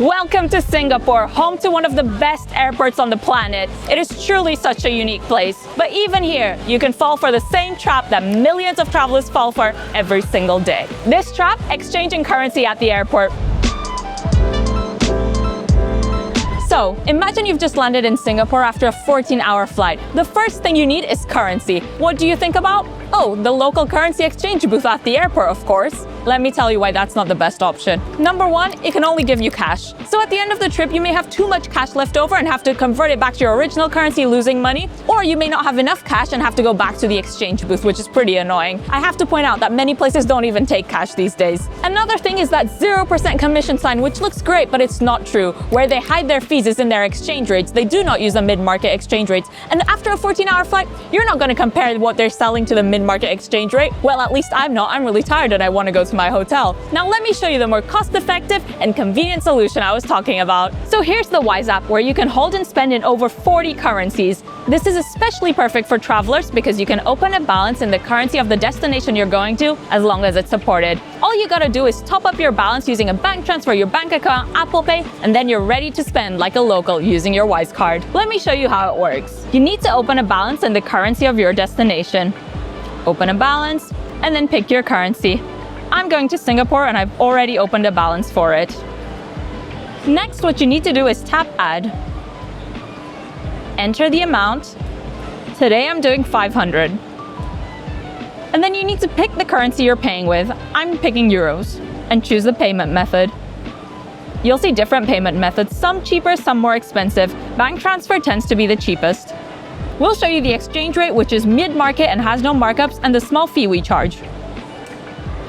Welcome to Singapore, home to one of the best airports on the planet. It is truly such a unique place. But even here, you can fall for the same trap that millions of travelers fall for every single day. This trap, exchanging currency at the airport. So, imagine you've just landed in Singapore after a 14-hour flight. The first thing you need is currency. What do you think about? Oh, the local currency exchange booth at the airport, of course. Let me tell you why that's not the best option. Number one, it can only give you cash. So at the end of the trip, you may have too much cash left over and have to convert it back to your original currency, losing money. Or you may not have enough cash and have to go back to the exchange booth, which is pretty annoying. I have to point out that many places don't even take cash these days. Another thing is that 0% commission sign, which looks great, but it's not true. Where they hide their fees is in their exchange rates. They do not use the mid-market exchange rates. And after a 14-hour flight, you're not going to compare what they're selling to the mid-market exchange rate. Well, at least I'm not. I'm really tired and I want to go to my hotel. Now let me show you the more cost-effective and convenient solution I was talking about. So here's the Wise app, where you can hold and spend in over 40 currencies. This is especially perfect for travelers because you can open a balance in the currency of the destination you're going to, as long as it's supported. All you gotta do is top up your balance using a bank transfer, your bank account, Apple Pay, and then you're ready to spend like a local using your Wise card. Let me show you how it works. You need to open a balance in the currency of your destination. Open a balance, and then pick your currency. I'm going to Singapore and I've already opened a balance for it. Next, what you need to do is tap Add. Enter the amount. Today I'm doing 500. And then you need to pick the currency you're paying with. I'm picking euros. And choose the payment method. You'll see different payment methods, some cheaper, some more expensive. Bank transfer tends to be the cheapest. We'll show you the exchange rate, which is mid-market and has no markups, and the small fee we charge.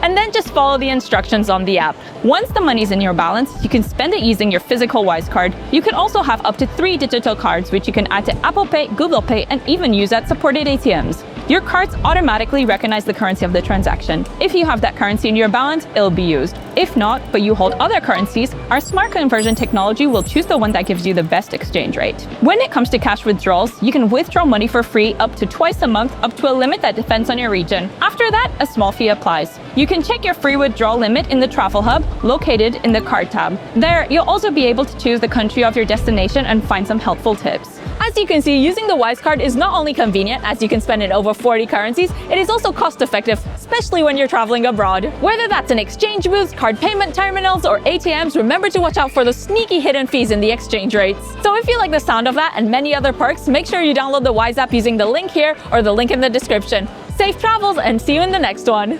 And then just follow the instructions on the app. Once the money's in your balance, you can spend it using your physical Wise card. You can also have up to 3 digital cards, which you can add to Apple Pay, Google Pay, and even use at supported ATMs. Your cards automatically recognize the currency of the transaction. If you have that currency in your balance, it'll be used. If not, but you hold other currencies, our smart conversion technology will choose the one that gives you the best exchange rate. When it comes to cash withdrawals, you can withdraw money for free up to twice a month, up to a limit that depends on your region. After that, a small fee applies. You can check your free withdrawal limit in the Travel Hub, located in the Card tab. There, you'll also be able to choose the country of your destination and find some helpful tips. As you can see, using the Wise card is not only convenient, as you can spend in over 40 currencies, it is also cost-effective, especially when you're traveling abroad. Whether that's in exchange booths, card payment terminals, or ATMs, remember to watch out for the sneaky hidden fees in the exchange rates. So if you like the sound of that and many other perks, make sure you download the Wise app using the link here or the link in the description. Safe travels and see you in the next one!